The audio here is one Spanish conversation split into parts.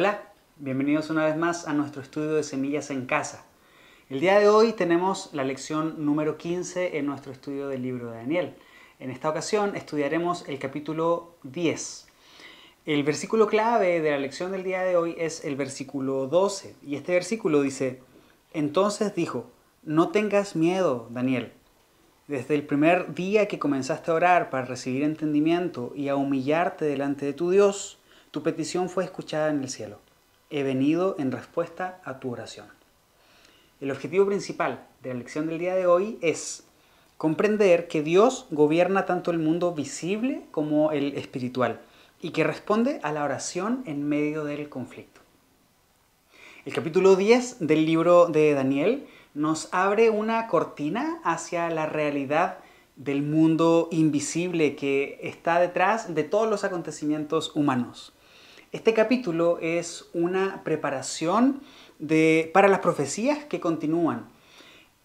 Hola, bienvenidos una vez más a nuestro estudio de Semillas en Casa. El día de hoy tenemos la lección número 15 en nuestro estudio del libro de Daniel. En esta ocasión estudiaremos el capítulo 10. El versículo clave de la lección del día de hoy es el versículo 12. Y este versículo dice: Entonces dijo, no tengas miedo, Daniel. Desde el primer día que comenzaste a orar para recibir entendimiento y a humillarte delante de tu Dios, tu petición fue escuchada en el cielo. He venido en respuesta a tu oración. El objetivo principal de la lección del día de hoy es comprender que Dios gobierna tanto el mundo visible como el espiritual y que responde a la oración en medio del conflicto. El capítulo 10 del libro de Daniel nos abre una cortina hacia la realidad del mundo invisible que está detrás de todos los acontecimientos humanos. Este capítulo es una preparación para las profecías que continúan.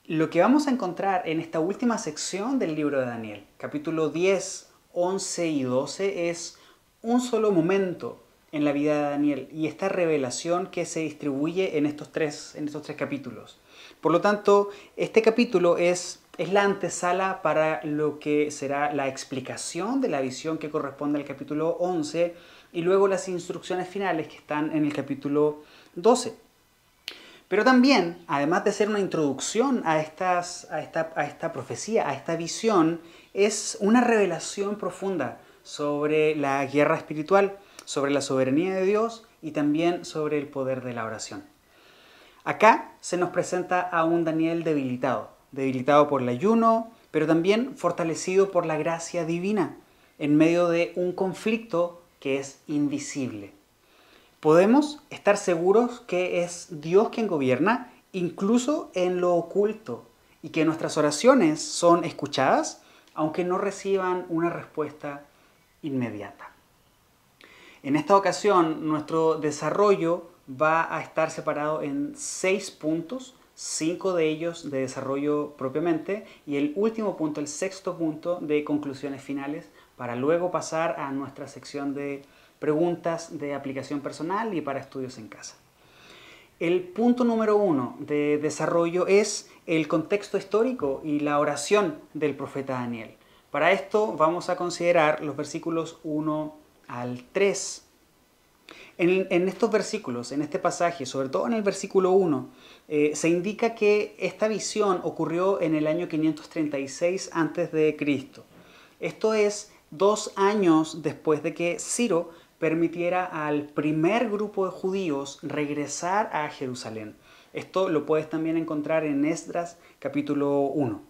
Lo que vamos a encontrar en esta última sección del libro de Daniel, capítulo 10, 11 y 12, es un solo momento en la vida de Daniel y esta revelación que se distribuye en estos tres capítulos. Por lo tanto, este capítulo es la antesala para lo que será la explicación de la visión que corresponde al capítulo 11 y luego las instrucciones finales que están en el capítulo 12. Pero también, además de ser una introducción a esta profecía, a esta visión, es una revelación profunda sobre la guerra espiritual, sobre la soberanía de Dios y también sobre el poder de la oración. Acá se nos presenta a un Daniel debilitado por el ayuno, pero también fortalecido por la gracia divina, en medio de un conflicto que es invisible. Podemos estar seguros que es Dios quien gobierna, incluso en lo oculto, y que nuestras oraciones son escuchadas, aunque no reciban una respuesta inmediata. En esta ocasión, nuestro desarrollo va a estar separado en 6 puntos, 5 de ellos de desarrollo propiamente, y el último punto, el sexto punto, de conclusiones finales, para luego pasar a nuestra sección de preguntas de aplicación personal y para estudios en casa. El punto número 1 de desarrollo es el contexto histórico y la oración del profeta Daniel. Para esto vamos a considerar los versículos 1 al 3. En estos versículos, en este pasaje, sobre todo en el versículo 1, se indica que esta visión ocurrió en el año 536 a.C. Esto es 2 años después de que Ciro permitiera al primer grupo de judíos regresar a Jerusalén. Esto lo puedes también encontrar en Esdras capítulo 1.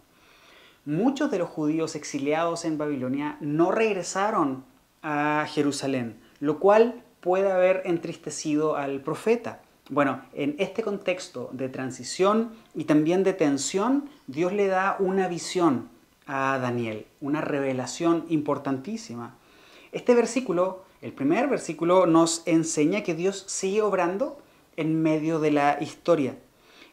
Muchos de los judíos exiliados en Babilonia no regresaron a Jerusalén, lo cual puede haber entristecido al profeta. Bueno, en este contexto de transición y también de tensión, Dios le da una visión a Daniel, una revelación importantísima. Este versículo, el primer versículo, nos enseña que Dios sigue obrando en medio de la historia.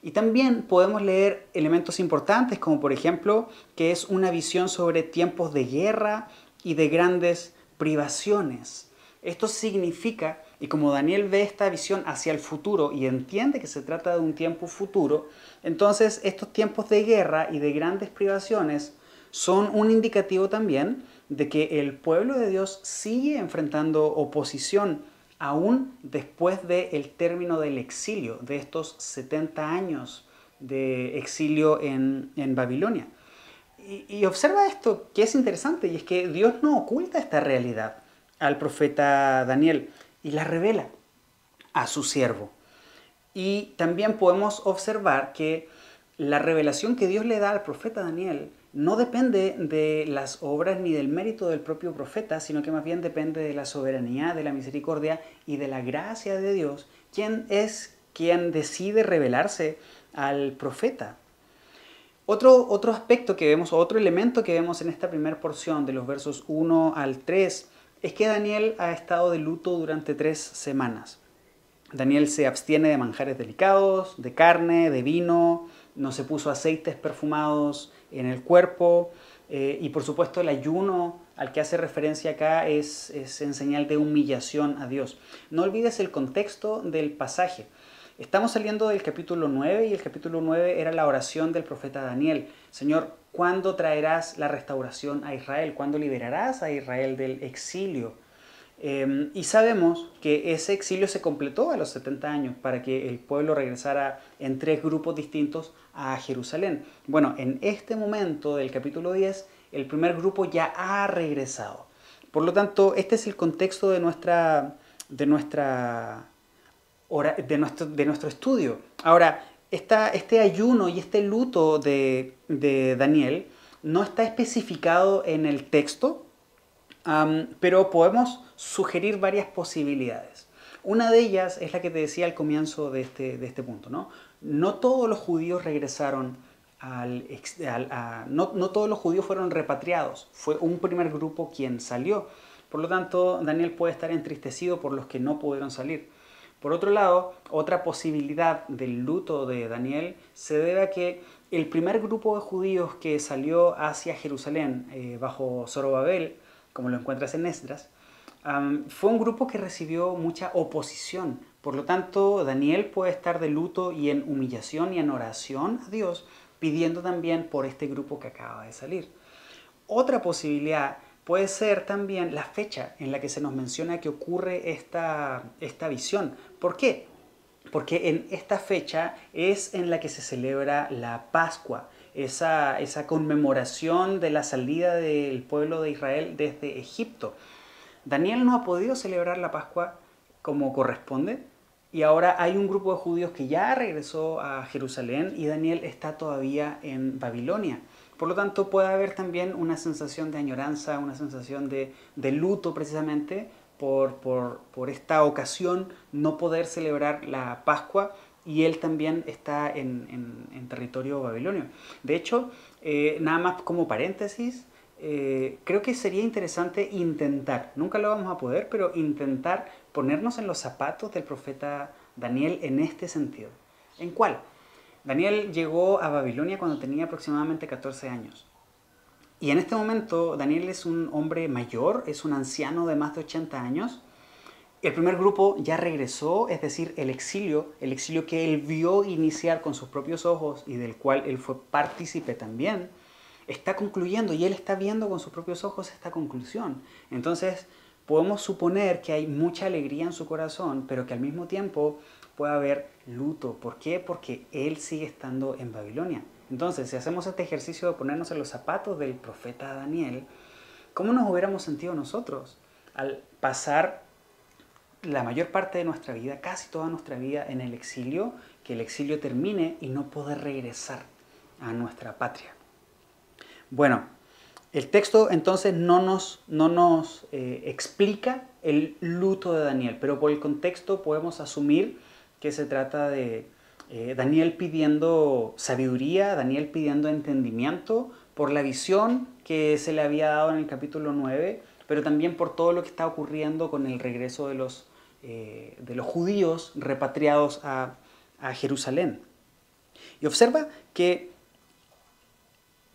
Y también podemos leer elementos importantes como por ejemplo que es una visión sobre tiempos de guerra y de grandes privaciones. Esto significa, y como Daniel ve esta visión hacia el futuro y entiende que se trata de un tiempo futuro, entonces estos tiempos de guerra y de grandes privaciones son un indicativo también de que el pueblo de Dios sigue enfrentando oposición aún después del término del exilio, de estos 70 años de exilio en Babilonia. Y observa esto, que es interesante, y es que Dios no oculta esta realidad al profeta Daniel y la revela a su siervo. Y también podemos observar que la revelación que Dios le da al profeta Daniel no depende de las obras ni del mérito del propio profeta, sino que más bien depende de la soberanía, de la misericordia y de la gracia de Dios, quien es quien decide revelarse al profeta. Otro aspecto que vemos, otro elemento que vemos en esta primera porción de los versos 1 al 3, es que Daniel ha estado de luto durante 3 semanas. Daniel se abstiene de manjares delicados, de carne, de vino, no se puso aceites perfumados en el cuerpo y por supuesto el ayuno al que hace referencia acá es en señal de humillación a Dios. No olvides el contexto del pasaje. Estamos saliendo del capítulo 9 y el capítulo 9 era la oración del profeta Daniel. Señor, ¿cuándo traerás la restauración a Israel? ¿Cuándo liberarás a Israel del exilio? Y sabemos que ese exilio se completó a los 70 años para que el pueblo regresara en 3 grupos distintos a Jerusalén. Bueno, en este momento del capítulo 10, el primer grupo ya ha regresado. Por lo tanto, este es el contexto de nuestro estudio. Ahora, este ayuno y este luto de Daniel no está especificado en el texto, pero podemos sugerir varias posibilidades. Una de ellas es la que te decía al comienzo de este punto, ¿no? No todos los judíos regresaron no todos los judíos fueron repatriados, fue un primer grupo quien salió. Por lo tanto, Daniel puede estar entristecido por los que no pudieron salir. Por otro lado, otra posibilidad del luto de Daniel se debe a que el primer grupo de judíos que salió hacia Jerusalén bajo Zorobabel, como lo encuentras en Esdras, fue un grupo que recibió mucha oposición. Por lo tanto, Daniel puede estar de luto y en humillación y en oración a Dios, pidiendo también por este grupo que acaba de salir. Otra posibilidad puede ser también la fecha en la que se nos menciona que ocurre esta visión. ¿Por qué? Porque en esta fecha es en la que se celebra la Pascua, esa conmemoración de la salida del pueblo de Israel desde Egipto. Daniel no ha podido celebrar la Pascua como corresponde y ahora hay un grupo de judíos que ya regresó a Jerusalén y Daniel está todavía en Babilonia. Por lo tanto, puede haber también una sensación de añoranza, una sensación de luto precisamente por esta ocasión, no poder celebrar la Pascua, y él también está en territorio babilonio. De hecho, nada más como paréntesis, creo que sería interesante intentar, nunca lo vamos a poder, pero intentar ponernos en los zapatos del profeta Daniel en este sentido. ¿En cuál? Daniel llegó a Babilonia cuando tenía aproximadamente 14 años. Y en este momento Daniel es un hombre mayor, es un anciano de más de 80 años. El primer grupo ya regresó, es decir, el exilio que él vio iniciar con sus propios ojos y del cual él fue partícipe también, está concluyendo y él está viendo con sus propios ojos esta conclusión. Entonces, podemos suponer que hay mucha alegría en su corazón, pero que al mismo tiempo puede haber luto. ¿Por qué? Porque él sigue estando en Babilonia. Entonces, si hacemos este ejercicio de ponernos en los zapatos del profeta Daniel, ¿cómo nos hubiéramos sentido nosotros al pasar la mayor parte de nuestra vida, casi toda nuestra vida en el exilio, que el exilio termine y no poder regresar a nuestra patria? Bueno, el texto entonces no nos explica el luto de Daniel, pero por el contexto podemos asumir que se trata de Daniel pidiendo sabiduría, Daniel pidiendo entendimiento por la visión que se le había dado en el capítulo 9, pero también por todo lo que está ocurriendo con el regreso de los judíos repatriados a Jerusalén. Y observa que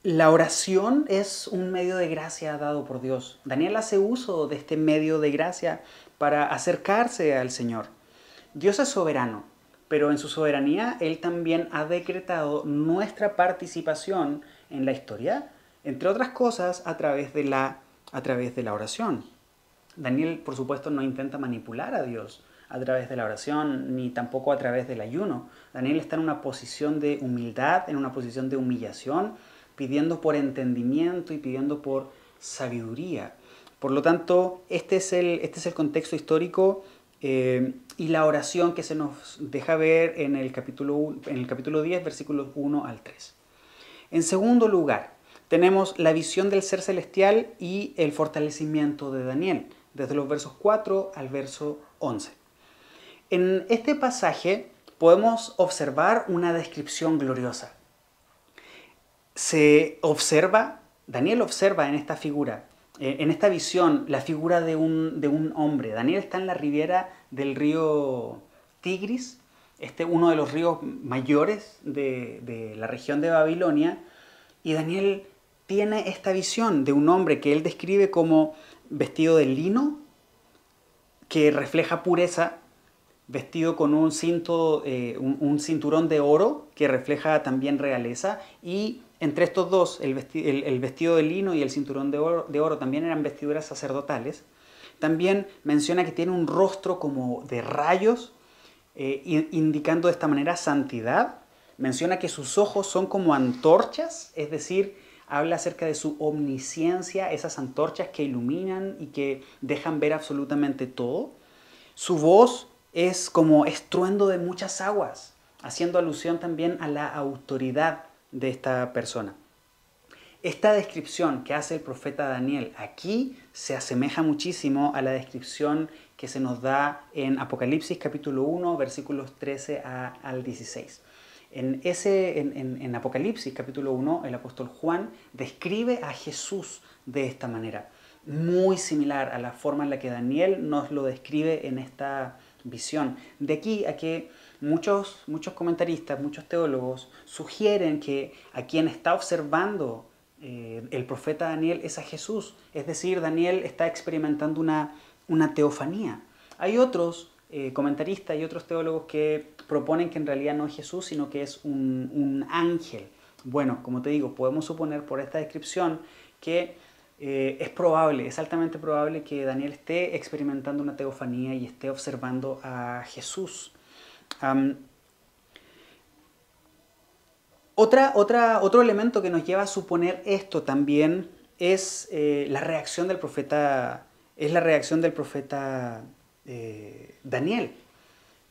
la oración es un medio de gracia dado por Dios. Daniel hace uso de este medio de gracia para acercarse al Señor. Dios es soberano, pero en su soberanía Él también ha decretado nuestra participación en la historia, entre otras cosas a través de la oración. Daniel, por supuesto, no intenta manipular a Dios a través de la oración, ni tampoco a través del ayuno. Daniel está en una posición de humildad, en una posición de humillación, pidiendo por entendimiento y pidiendo por sabiduría. Por lo tanto, este es el contexto histórico y la oración que se nos deja ver en el capítulo 10, versículos 1 al 3. En segundo lugar, tenemos la visión del ser celestial y el fortalecimiento de Daniel, desde los versos 4 al verso 11. En este pasaje podemos observar una descripción gloriosa. Daniel observa en esta figura, en esta visión, la figura de un hombre. Daniel está en la ribera del río Tigris, uno de los ríos mayores de la región de Babilonia, y Daniel tiene esta visión de un hombre que él describe como vestido de lino, que refleja pureza, vestido con un cinto, un cinturón de oro que refleja también realeza, y entre estos dos, el vestido de lino y el cinturón de oro también eran vestiduras sacerdotales. También menciona que tiene un rostro como de rayos, indicando de esta manera santidad. Menciona que sus ojos son como antorchas, es decir, habla acerca de su omnisciencia, esas antorchas que iluminan y que dejan ver absolutamente todo. Su voz es como estruendo de muchas aguas, haciendo alusión también a la autoridad de esta persona. Esta descripción que hace el profeta Daniel aquí se asemeja muchísimo a la descripción que se nos da en Apocalipsis capítulo 1, versículos 13 al 16. En Apocalipsis capítulo 1, el apóstol Juan describe a Jesús de esta manera, muy similar a la forma en la que Daniel nos lo describe en esta visión. De aquí a que muchos comentaristas, muchos teólogos sugieren que a quien está observando el profeta Daniel es a Jesús, es decir, Daniel está experimentando una teofanía. Hay otros comentaristas y otros teólogos que proponen que en realidad no es Jesús, sino que es un ángel. Bueno, como te digo, podemos suponer por esta descripción que es probable, es altamente probable que Daniel esté experimentando una teofanía y esté observando a Jesús. Otro elemento que nos lleva a suponer esto también es la reacción del profeta, Daniel.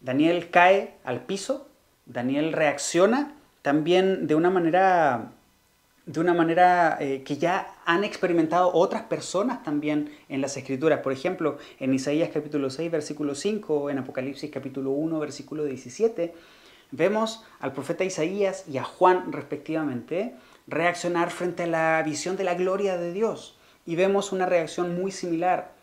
Daniel cae al piso, Daniel reacciona también de una manera que ya han experimentado otras personas también en las Escrituras. Por ejemplo, en Isaías capítulo 6, versículo 5, en Apocalipsis capítulo 1, versículo 17, vemos al profeta Isaías y a Juan, respectivamente, reaccionar frente a la visión de la gloria de Dios. Y vemos una reacción muy similar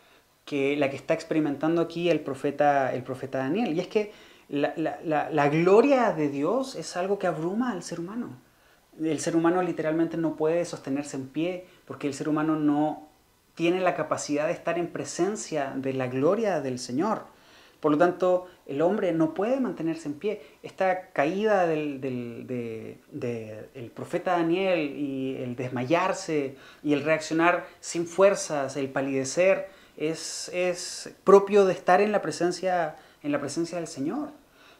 que la que está experimentando aquí el profeta Daniel. Y es que la gloria de Dios es algo que abruma al ser humano. El ser humano literalmente no puede sostenerse en pie porque el ser humano no tiene la capacidad de estar en presencia de la gloria del Señor. Por lo tanto, el hombre no puede mantenerse en pie. Esta caída del profeta Daniel y el desmayarse y el reaccionar sin fuerzas, el palidecer, es propio de estar en la presencia del Señor.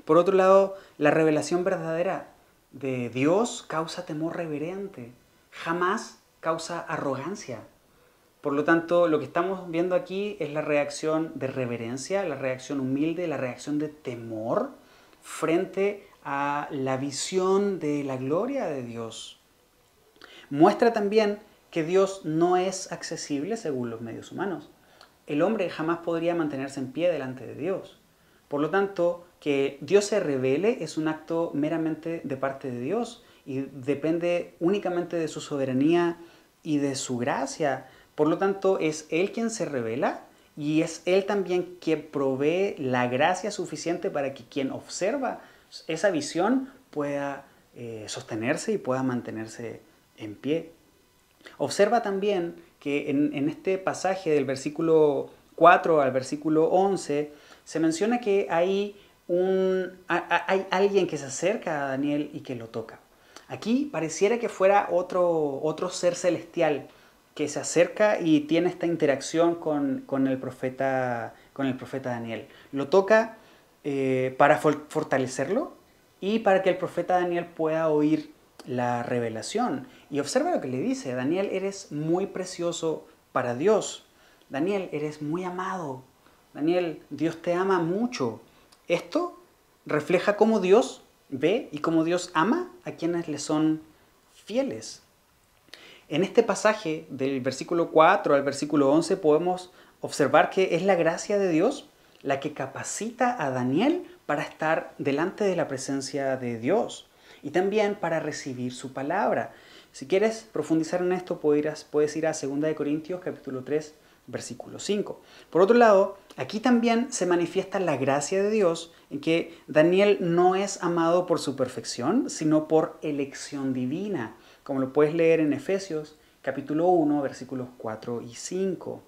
Por otro lado, la revelación verdadera de Dios causa temor reverente, jamás causa arrogancia. Por lo tanto, lo que estamos viendo aquí es la reacción de reverencia, la reacción humilde, la reacción de temor frente a la visión de la gloria de Dios. Muestra también que Dios no es accesible según los medios humanos. El hombre jamás podría mantenerse en pie delante de Dios. Por lo tanto, que Dios se revele es un acto meramente de parte de Dios y depende únicamente de su soberanía y de su gracia. Por lo tanto, es Él quien se revela y es Él también quien provee la gracia suficiente para que quien observa esa visión pueda sostenerse y pueda mantenerse en pie. Observa también que en este pasaje del versículo 4 al versículo 11 se menciona que hay alguien que se acerca a Daniel y que lo toca. Aquí pareciera que fuera otro ser celestial que se acerca y tiene esta interacción con el profeta Daniel. Lo toca para fortalecerlo y para que el profeta Daniel pueda oír la revelación. Y observa lo que le dice: Daniel, eres muy precioso para Dios. Daniel, eres muy amado. Daniel, Dios te ama mucho. Esto refleja cómo Dios ve y cómo Dios ama a quienes le son fieles. En este pasaje del versículo 4 al versículo 11 podemos observar que es la gracia de Dios la que capacita a Daniel para estar delante de la presencia de Dios y también para recibir su palabra. Si quieres profundizar en esto, puedes ir a 2 Corintios capítulo 3, versículo 5. Por otro lado, aquí también se manifiesta la gracia de Dios en que Daniel no es amado por su perfección, sino por elección divina, como lo puedes leer en Efesios capítulo 1, versículos 4 y 5.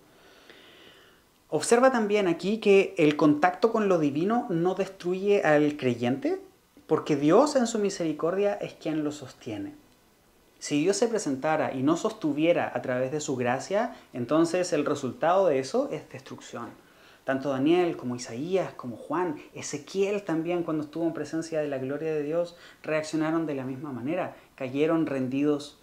Observa también aquí que el contacto con lo divino no destruye al creyente, porque Dios en su misericordia es quien lo sostiene. Si Dios se presentara y no sostuviera a través de su gracia, entonces el resultado de eso es destrucción. Tanto Daniel como Isaías, como Juan, Ezequiel también, cuando estuvo en presencia de la gloria de Dios, reaccionaron de la misma manera, cayeron rendidos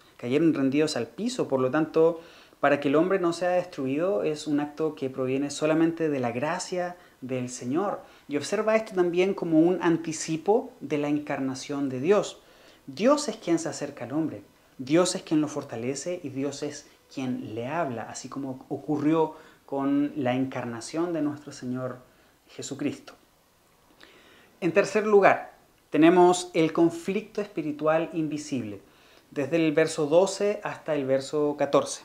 al piso. Por lo tanto, para que el hombre no sea destruido es un acto que proviene solamente de la gracia del Señor. Y observa esto también como un anticipo de la encarnación de Dios. Dios es quien se acerca al hombre, Dios es quien lo fortalece y Dios es quien le habla, así como ocurrió con la encarnación de nuestro Señor Jesucristo. En tercer lugar, tenemos el conflicto espiritual invisible, desde el verso 12 hasta el verso 14.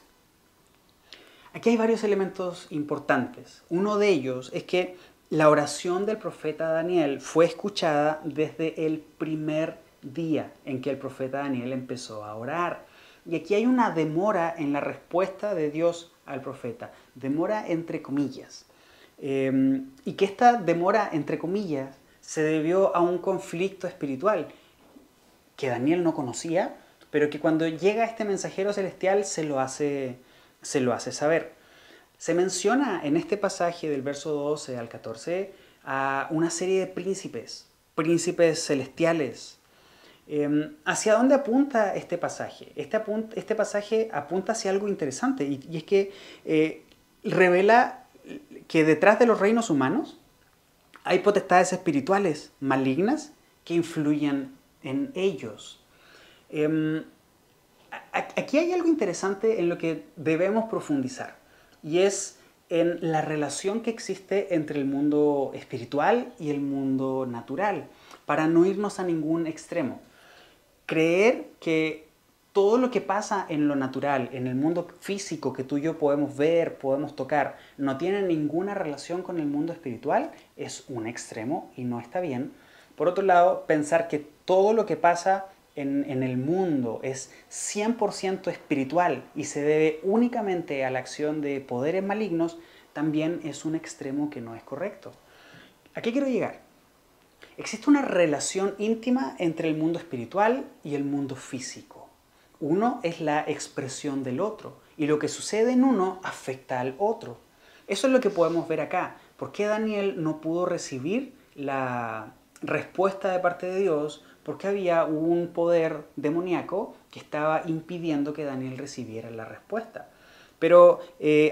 Aquí hay varios elementos importantes. Uno de ellos es que la oración del profeta Daniel fue escuchada desde el primer día en que el profeta Daniel empezó a orar. Y aquí hay una demora en la respuesta de Dios al profeta, demora entre comillas. Y que esta demora entre comillas se debió a un conflicto espiritual que Daniel no conocía, pero que cuando llega este mensajero celestial se lo hace saber. Se menciona en este pasaje del verso 12 al 14 a una serie de príncipes celestiales. ¿Hacia dónde apunta este pasaje? Este pasaje apunta hacia algo interesante y es que revela que detrás de los reinos humanos hay potestades espirituales malignas que influyen en ellos. Aquí hay algo interesante en lo que debemos profundizar y es en la relación que existe entre el mundo espiritual y el mundo natural, para no irnos a ningún extremo. Creer que todo lo que pasa en lo natural, en el mundo físico que tú y yo podemos ver, podemos tocar, no tiene ninguna relación con el mundo espiritual, es un extremo y no está bien. Por otro lado, pensar que todo lo que pasa en el mundo es 100% espiritual y se debe únicamente a la acción de poderes malignos, también es un extremo que no es correcto. ¿A qué quiero llegar? Existe una relación íntima entre el mundo espiritual y el mundo físico. Uno es la expresión del otro y lo que sucede en uno afecta al otro. Eso es lo que podemos ver acá. ¿Por qué Daniel no pudo recibir la respuesta de parte de Dios? Porque había un poder demoníaco que estaba impidiendo que Daniel recibiera la respuesta. Pero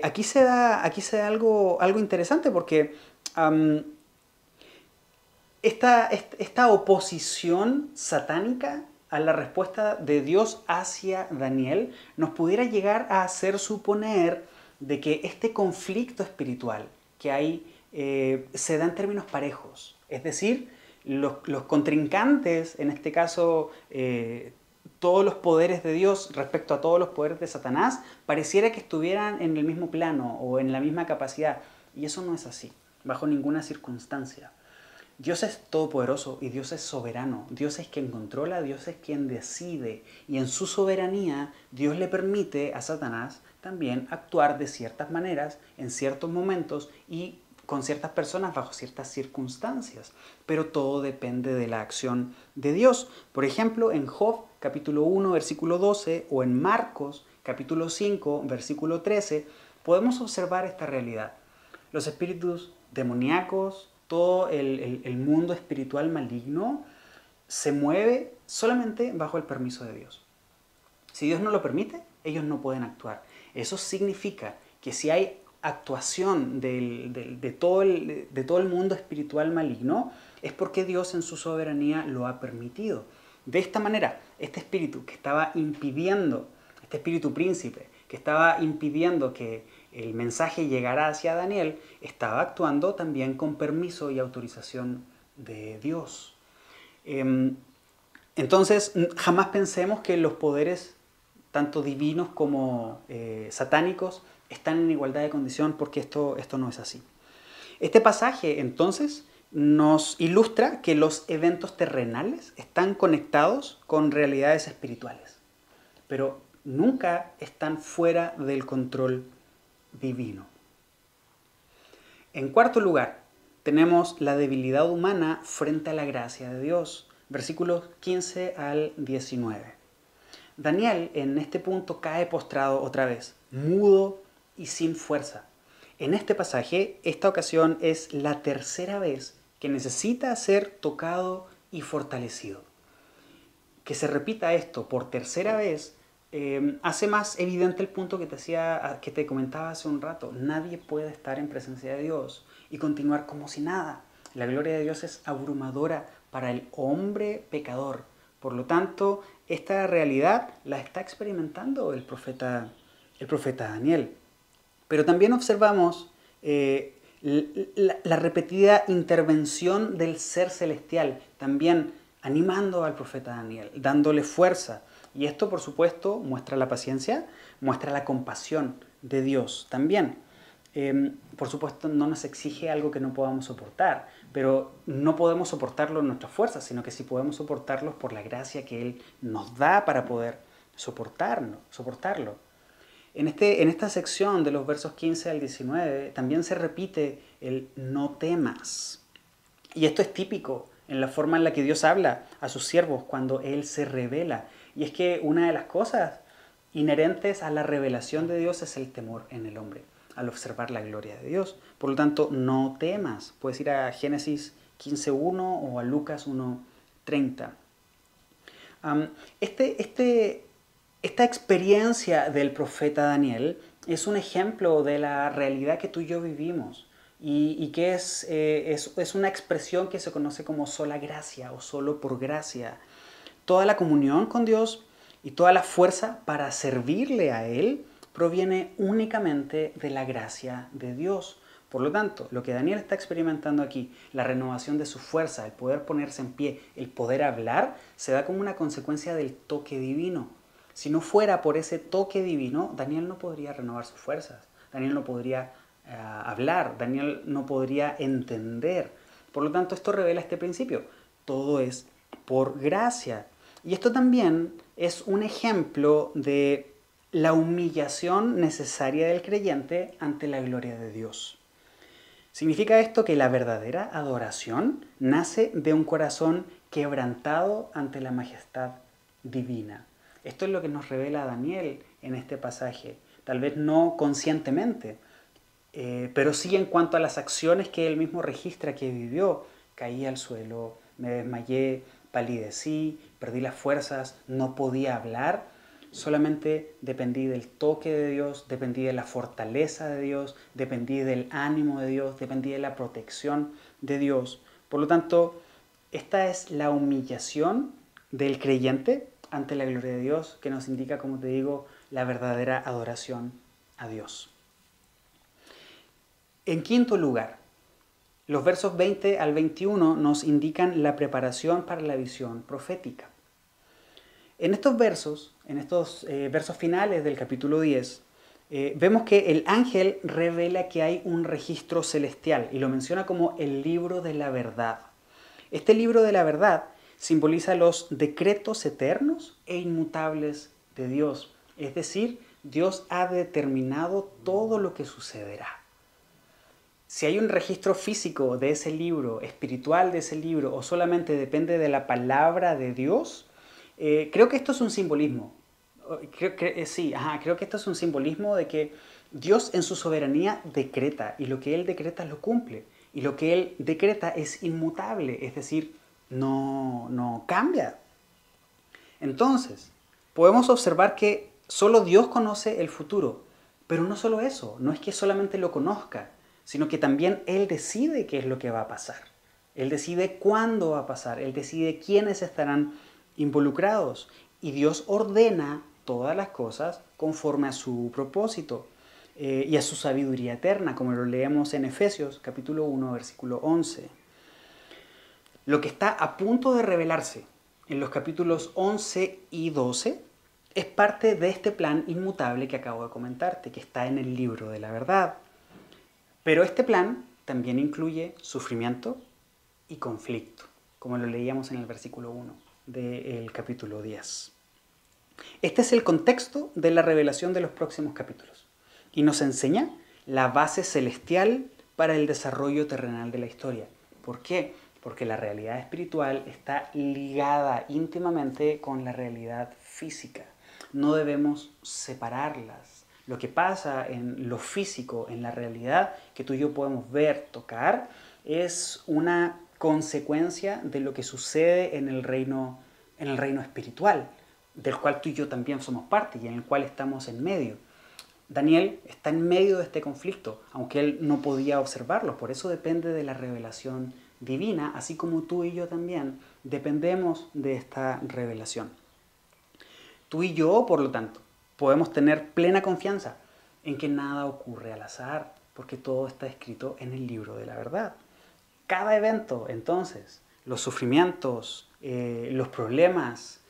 aquí se da algo interesante porque esta oposición satánica a la respuesta de Dios hacia Daniel nos pudiera llegar a hacer suponer de que este conflicto espiritual que hay se da en términos parejos. Es decir, los contrincantes, en este caso todos los poderes de Dios respecto a todos los poderes de Satanás, pareciera que estuvieran en el mismo plano o en la misma capacidad. Y eso no es así, bajo ninguna circunstancia. Dios es todopoderoso y Dios es soberano. Dios es quien controla, Dios es quien decide. Y en su soberanía, Dios le permite a Satanás también actuar de ciertas maneras, en ciertos momentos y con ciertas personas bajo ciertas circunstancias. Pero todo depende de la acción de Dios. Por ejemplo, en Job, capítulo 1, versículo 12, o en Marcos, capítulo 5, versículo 13, podemos observar esta realidad. Los espíritus demoníacos, todo el mundo espiritual maligno se mueve solamente bajo el permiso de Dios. Si Dios no lo permite, ellos no pueden actuar. Eso significa que si hay actuación de todo el mundo espiritual maligno, es porque Dios en su soberanía lo ha permitido. De esta manera, este espíritu que estaba impidiendo, este espíritu príncipe, que estaba impidiendo que el mensaje llegara hacia Daniel, estaba actuando también con permiso y autorización de Dios. Entonces, jamás pensemos que los poderes, tanto divinos como satánicos, están en igualdad de condición, porque esto no es así. Este pasaje, entonces, nos ilustra que los eventos terrenales están conectados con realidades espirituales. Pero nunca están fuera del control divino. En cuarto lugar, tenemos la debilidad humana frente a la gracia de Dios. Versículos 15 al 19. Daniel en este punto cae postrado otra vez, mudo y sin fuerza. En este pasaje, esta ocasión es la tercera vez que necesita ser tocado y fortalecido. Que se repita esto por tercera vez hace más evidente el punto que te comentaba hace un rato. Nadie puede estar en presencia de Dios y continuar como si nada. La gloria de Dios es abrumadora para el hombre pecador. Por lo tanto, esta realidad la está experimentando el profeta Daniel. Pero también observamos la repetida intervención del ser celestial, también animando al profeta Daniel, dándole fuerza. Y esto, por supuesto, muestra la paciencia, muestra la compasión de Dios también. Por supuesto, no nos exige algo que no podamos soportar, pero no podemos soportarlo en nuestras fuerzas, sino que sí podemos soportarlo por la gracia que Él nos da para poder soportarlo. En esta sección de los versos 15 al 19 también se repite el no temas. Y esto es típico en la forma en la que Dios habla a sus siervos cuando Él se revela. Y es que una de las cosas inherentes a la revelación de Dios es el temor en el hombre, al observar la gloria de Dios. Por lo tanto, no temas. Puedes ir a Génesis 15.1 o a Lucas 1.30. Esta experiencia del profeta Daniel es un ejemplo de la realidad que tú y yo vivimos y que es una expresión que se conoce como sola gracia o solo por gracia. Toda la comunión con Dios y toda la fuerza para servirle a Él proviene únicamente de la gracia de Dios. Por lo tanto, lo que Daniel está experimentando aquí, la renovación de su fuerza, el poder ponerse en pie, el poder hablar, se da como una consecuencia del toque divino. Si no fuera por ese toque divino, Daniel no podría renovar sus fuerzas, Daniel no podría hablar, Daniel no podría entender. Por lo tanto, esto revela este principio. Todo es por gracia. Y esto también es un ejemplo de la humillación necesaria del creyente ante la gloria de Dios. Significa esto que la verdadera adoración nace de un corazón quebrantado ante la majestad divina. Esto es lo que nos revela Daniel en este pasaje. Tal vez no conscientemente, pero sí en cuanto a las acciones que él mismo registra que vivió. Caí al suelo, me desmayé, palidecí, perdí las fuerzas, no podía hablar. Solamente dependí del toque de Dios, dependí de la fortaleza de Dios, dependí del ánimo de Dios, dependí de la protección de Dios. Por lo tanto, esta es la humillación del creyente ante la gloria de Dios, que nos indica, como te digo, la verdadera adoración a Dios. En quinto lugar, los versos 20 al 21 nos indican la preparación para la visión profética. En estos versos finales del capítulo 10, vemos que el ángel revela que hay un registro celestial y lo menciona como el libro de la verdad. Este libro de la verdad simboliza los decretos eternos e inmutables de Dios. Es decir, Dios ha determinado todo lo que sucederá. Si hay un registro físico de ese libro, espiritual de ese libro, o solamente depende de la palabra de Dios, creo que esto es un simbolismo. Creo que esto es un simbolismo de que Dios en su soberanía decreta, y lo que Él decreta lo cumple. Y lo que Él decreta es inmutable, es decir, no cambia. Entonces, podemos observar que solo Dios conoce el futuro, pero no solo eso, no es que solamente lo conozca, sino que también Él decide qué es lo que va a pasar. Él decide cuándo va a pasar, Él decide quiénes estarán involucrados y Dios ordena todas las cosas conforme a su propósito y a su sabiduría eterna, como lo leemos en Efesios capítulo 1, versículo 11. Lo que está a punto de revelarse en los capítulos 11 y 12 es parte de este plan inmutable que acabo de comentarte, que está en el libro de la verdad. Pero este plan también incluye sufrimiento y conflicto, como lo leíamos en el versículo 1 del capítulo 10. Este es el contexto de la revelación de los próximos capítulos y nos enseña la base celestial para el desarrollo terrenal de la historia. ¿Por qué? Porque la realidad espiritual está ligada íntimamente con la realidad física. No debemos separarlas. Lo que pasa en lo físico, en la realidad que tú y yo podemos ver, tocar, es una consecuencia de lo que sucede en el reino espiritual, del cual tú y yo también somos parte y en el cual estamos en medio. Daniel está en medio de este conflicto, aunque él no podía observarlo, por eso depende de la revelación divina, así como tú y yo también dependemos de esta revelación. Tú y yo, por lo tanto, podemos tener plena confianza en que nada ocurre al azar, porque todo está escrito en el libro de la verdad. Cada evento, entonces, los sufrimientos, los problemas,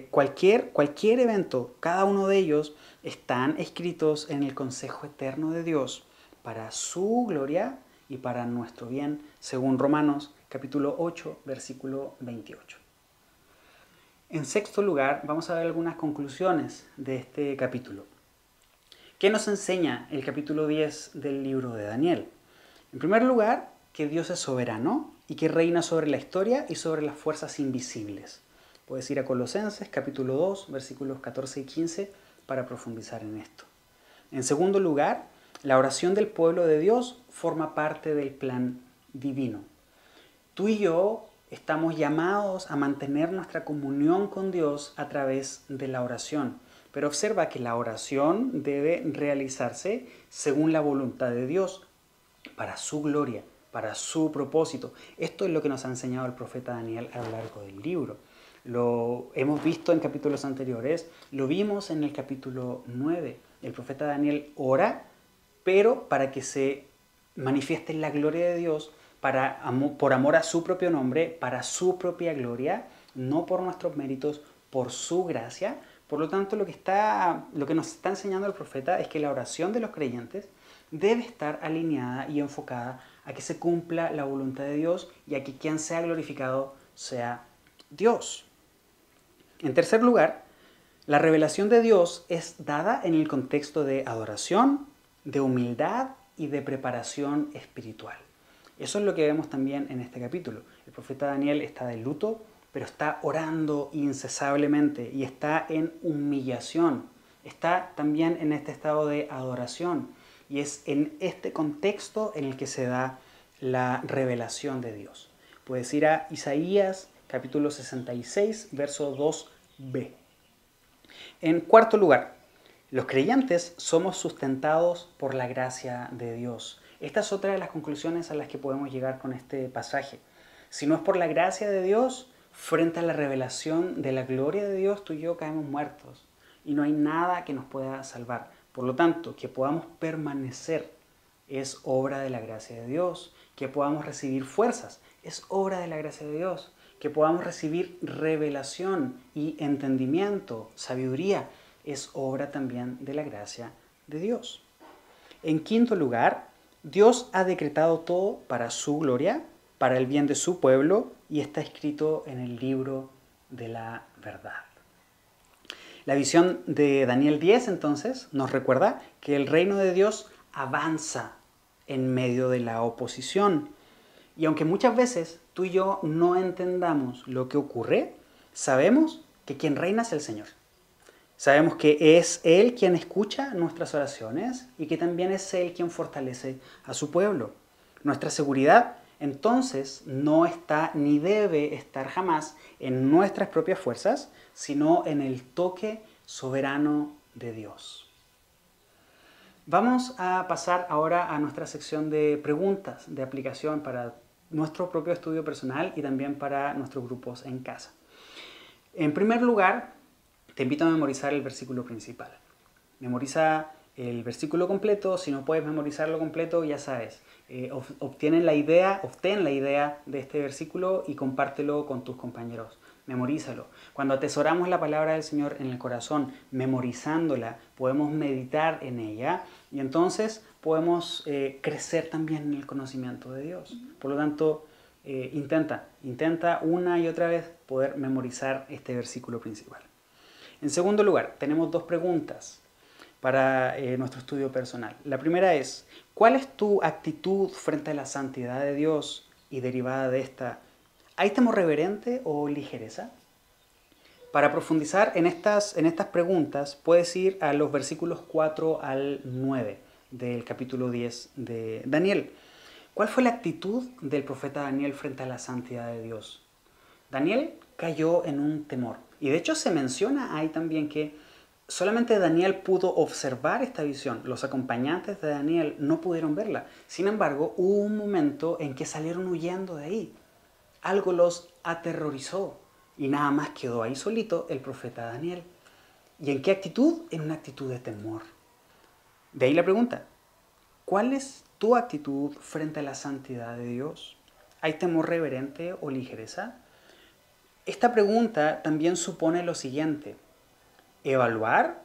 cualquier evento, cada uno de ellos están escritos en el consejo eterno de Dios para su gloria y para nuestro bien, según Romanos capítulo 8, versículo 28. En sexto lugar, vamos a ver algunas conclusiones de este capítulo. ¿Qué nos enseña el capítulo 10 del libro de Daniel? En primer lugar, que Dios es soberano y que reina sobre la historia y sobre las fuerzas invisibles. Puedes ir a Colosenses capítulo 2, versículos 14 y 15 para profundizar en esto. En segundo lugar, la oración del pueblo de Dios forma parte del plan divino. Tú y yo estamos llamados a mantener nuestra comunión con Dios a través de la oración. Pero observa que la oración debe realizarse según la voluntad de Dios, para su gloria, para su propósito. Esto es lo que nos ha enseñado el profeta Daniel a lo largo del libro. Lo hemos visto en capítulos anteriores, lo vimos en el capítulo 9. El profeta Daniel ora, pero para que se manifieste la gloria de Dios, por amor a su propio nombre, para su propia gloria, no por nuestros méritos, por su gracia. Por lo tanto, lo que nos está enseñando el profeta es que la oración de los creyentes debe estar alineada y enfocada a que se cumpla la voluntad de Dios y a que quien sea glorificado sea Dios. En tercer lugar, la revelación de Dios es dada en el contexto de adoración, de humildad y de preparación espiritual. Eso es lo que vemos también en este capítulo. El profeta Daniel está de luto, pero está orando incesablemente y está en humillación. Está también en este estado de adoración. Y es en este contexto en el que se da la revelación de Dios. Puedes ir a Isaías capítulo 66, verso 2b. En cuarto lugar, los creyentes somos sustentados por la gracia de Dios. Esta es otra de las conclusiones a las que podemos llegar con este pasaje. Si no es por la gracia de Dios, frente a la revelación de la gloria de Dios, tú y yo caemos muertos y no hay nada que nos pueda salvar. Por lo tanto, que podamos permanecer es obra de la gracia de Dios. Que podamos recibir fuerzas es obra de la gracia de Dios. Que podamos recibir revelación y entendimiento, sabiduría, es obra también de la gracia de Dios. En quinto lugar, Dios ha decretado todo para su gloria, para el bien de su pueblo, y está escrito en el libro de la verdad. La visión de Daniel 10, entonces, nos recuerda que el reino de Dios avanza en medio de la oposición. Y aunque muchas veces tú y yo no entendamos lo que ocurre, sabemos que quien reina es el Señor. Sabemos que es Él quien escucha nuestras oraciones y que también es Él quien fortalece a su pueblo. Nuestra seguridad, entonces, no está ni debe estar jamás en nuestras propias fuerzas, sino en el toque soberano de Dios. Vamos a pasar ahora a nuestra sección de preguntas de aplicación para nuestro propio estudio personal y también para nuestros grupos en casa. En primer lugar, te invito a memorizar el versículo principal. Memoriza el versículo completo. Si no puedes memorizarlo completo, ya sabes, obtén la idea de este versículo y compártelo con tus compañeros. Memorízalo. Cuando atesoramos la palabra del Señor en el corazón, memorizándola, podemos meditar en ella y entonces podemos crecer también en el conocimiento de Dios. Por lo tanto, intenta una y otra vez poder memorizar este versículo principal. En segundo lugar, tenemos dos preguntas para nuestro estudio personal. La primera es, ¿cuál es tu actitud frente a la santidad de Dios? Y derivada de esta, ¿hay temor reverente o ligereza? Para profundizar en estas preguntas, puedes ir a los versículos 4 al 9 del capítulo 10 de Daniel. ¿Cuál fue la actitud del profeta Daniel frente a la santidad de Dios? Daniel cayó en un temor. Y de hecho se menciona ahí también que solamente Daniel pudo observar esta visión. Los acompañantes de Daniel no pudieron verla. Sin embargo, hubo un momento en que salieron huyendo de ahí. Algo los aterrorizó. Y nada más quedó ahí solito el profeta Daniel. ¿Y en qué actitud? En una actitud de temor. De ahí la pregunta, ¿cuál es tu actitud frente a la santidad de Dios? ¿Hay temor reverente o ligereza? Esta pregunta también supone lo siguiente, evaluar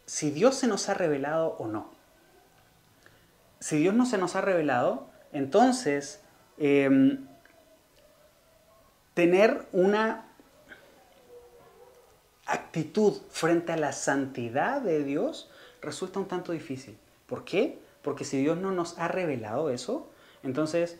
si Dios se nos ha revelado o no. Si Dios no se nos ha revelado, entonces tener una actitud frente a la santidad de Dios resulta un tanto difícil. ¿Por qué? Porque si Dios no nos ha revelado eso, entonces,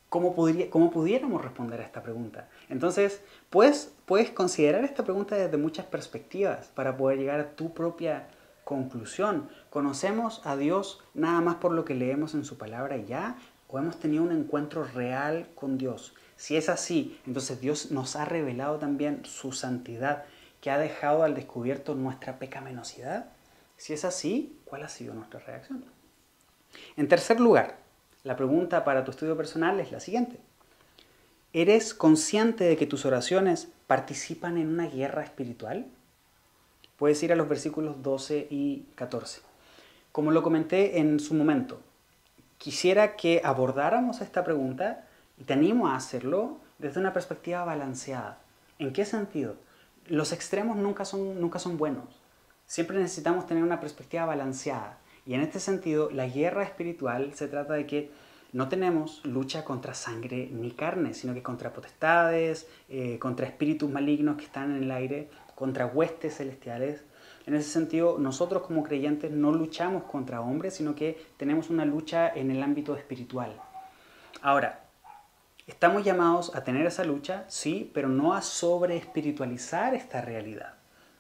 ¿cómo pudiéramos responder a esta pregunta? Entonces, puedes considerar esta pregunta desde muchas perspectivas para poder llegar a tu propia conclusión. ¿Conocemos a Dios nada más por lo que leemos en su palabra y ya? ¿O hemos tenido un encuentro real con Dios? Si es así, entonces Dios nos ha revelado también su santidad, que ha dejado al descubierto nuestra pecaminosidad. Si es así, ¿cuál ha sido nuestra reacción? En tercer lugar, la pregunta para tu estudio personal es la siguiente. ¿Eres consciente de que tus oraciones participan en una guerra espiritual? Puedes ir a los versículos 12 y 14. Como lo comenté en su momento, quisiera que abordáramos esta pregunta y te animo a hacerlo desde una perspectiva balanceada. ¿En qué sentido? Los extremos nunca son buenos. Siempre necesitamos tener una perspectiva balanceada. Y en este sentido, la guerra espiritual se trata de que no tenemos lucha contra sangre ni carne, sino que contra potestades, contra espíritus malignos que están en el aire, contra huestes celestiales. En ese sentido, nosotros como creyentes no luchamos contra hombres, sino que tenemos una lucha en el ámbito espiritual. Ahora, ¿estamos llamados a tener esa lucha? Sí, pero no a sobreespiritualizar esta realidad.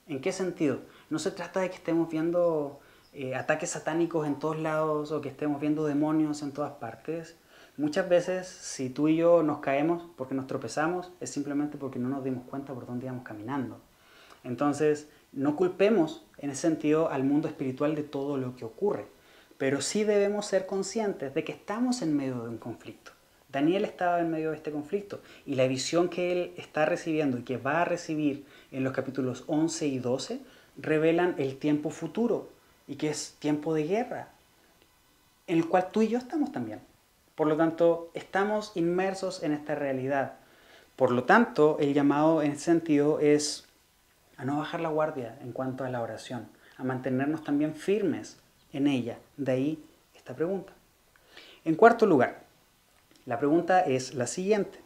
¿En qué sentido? No se trata de que estemos viendo ataques satánicos en todos lados o que estemos viendo demonios en todas partes. Muchas veces, si tú y yo nos caemos porque nos tropezamos, es simplemente porque no nos dimos cuenta por dónde íbamos caminando. Entonces, no culpemos en ese sentido al mundo espiritual de todo lo que ocurre, pero sí debemos ser conscientes de que estamos en medio de un conflicto. Daniel estaba en medio de este conflicto y la visión que él está recibiendo y que va a recibir en los capítulos 11 y 12 revelan el tiempo futuro y que es tiempo de guerra, en el cual tú y yo estamos también. Por lo tanto, estamos inmersos en esta realidad. Por lo tanto, el llamado en ese sentido es a no bajar la guardia en cuanto a la oración, a mantenernos también firmes en ella. De ahí esta pregunta. En cuarto lugar, la pregunta es la siguiente.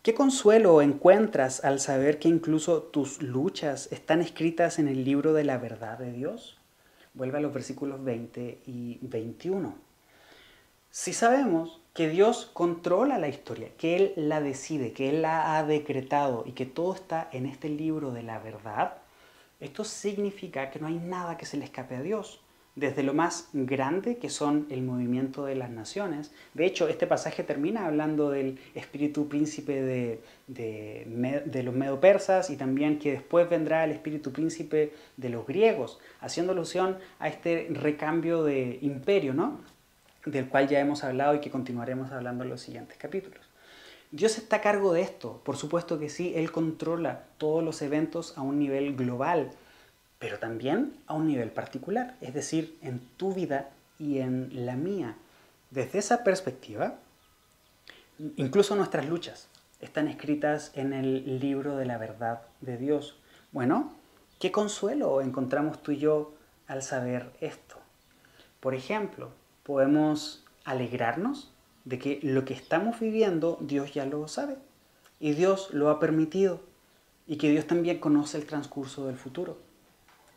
¿Qué consuelo encuentras al saber que incluso tus luchas están escritas en el libro de la verdad de Dios? Vuelve a los versículos 20 y 21. Si sabemos que Dios controla la historia, que Él la decide, que Él la ha decretado y que todo está en este libro de la verdad, esto significa que no hay nada que se le escape a Dios. Desde lo más grande, que son el movimiento de las naciones. De hecho, este pasaje termina hablando del espíritu príncipe de los medo-persas y también que después vendrá el espíritu príncipe de los griegos, haciendo alusión a este recambio de imperio, ¿no? Del cual ya hemos hablado y que continuaremos hablando en los siguientes capítulos. Dios está a cargo de esto, por supuesto que sí, Él controla todos los eventos a un nivel global, pero también a un nivel particular, es decir, en tu vida y en la mía. Desde esa perspectiva, incluso nuestras luchas están escritas en el libro de la verdad de Dios. Bueno, ¿qué consuelo encontramos tú y yo al saber esto? Por ejemplo, podemos alegrarnos de que lo que estamos viviendo Dios ya lo sabe y Dios lo ha permitido. y que Dios también conoce el transcurso del futuro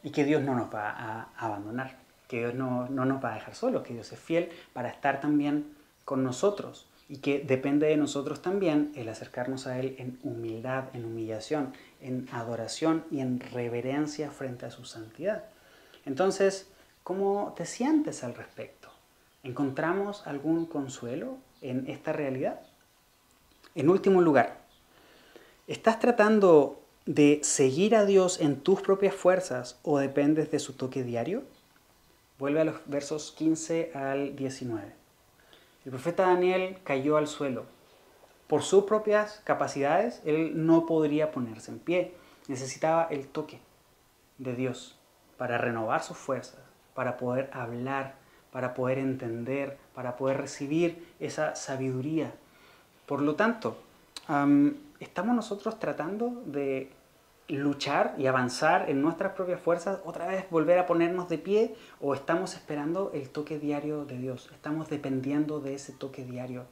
y que Dios no nos va a abandonar, que Dios no nos va a dejar solos, que Dios es fiel para estar también con nosotros y que depende de nosotros también el acercarnos a Él en humildad, en humillación, en adoración y en reverencia frente a su santidad. Entonces, ¿cómo te sientes al respecto? ¿Encontramos algún consuelo en esta realidad? En último lugar, ¿estás tratando de seguir a Dios en tus propias fuerzas o dependes de su toque diario? Vuelve a los versos 15 al 19. El profeta Daniel cayó al suelo. Por sus propias capacidades, él no podría ponerse en pie. Necesitaba el toque de Dios para renovar sus fuerzas, para poder hablar, para poder entender, para poder recibir esa sabiduría. Por lo tanto, ¿estamos nosotros tratando de luchar y avanzar en nuestras propias fuerzas, otra vez volver a ponernos de pie, o estamos esperando el toque diario de Dios? Estamos dependiendo de ese toque diario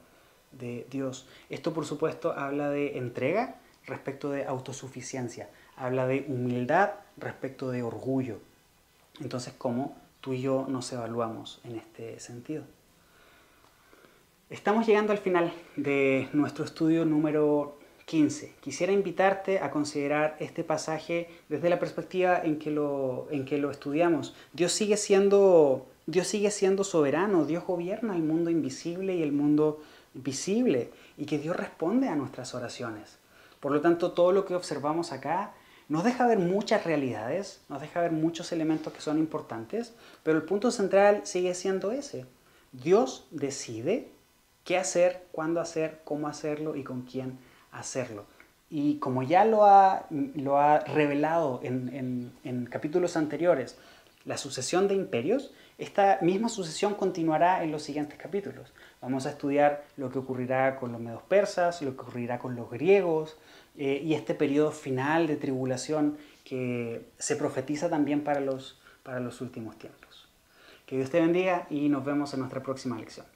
de Dios. Esto, por supuesto, habla de entrega respecto de autosuficiencia, habla de humildad respecto de orgullo. Entonces, ¿cómo tú y yo nos evaluamos en este sentido? Estamos llegando al final de nuestro estudio número 15. Quisiera invitarte a considerar este pasaje desde la perspectiva en que lo estudiamos. Dios sigue siendo soberano, Dios gobierna el mundo invisible y el mundo visible, y que Dios responde a nuestras oraciones. Por lo tanto, todo lo que observamos acá nos deja ver muchas realidades, nos deja ver muchos elementos que son importantes, pero el punto central sigue siendo ese. Dios decide qué hacer, cuándo hacer, cómo hacerlo y con quién hacerlo. Y como ya lo ha revelado en capítulos anteriores, la sucesión de imperios, esta misma sucesión continuará en los siguientes capítulos. Vamos a estudiar lo que ocurrirá con los medos persas, lo que ocurrirá con los griegos, y este periodo final de tribulación que se profetiza también para los últimos tiempos. Que Dios te bendiga y nos vemos en nuestra próxima lección.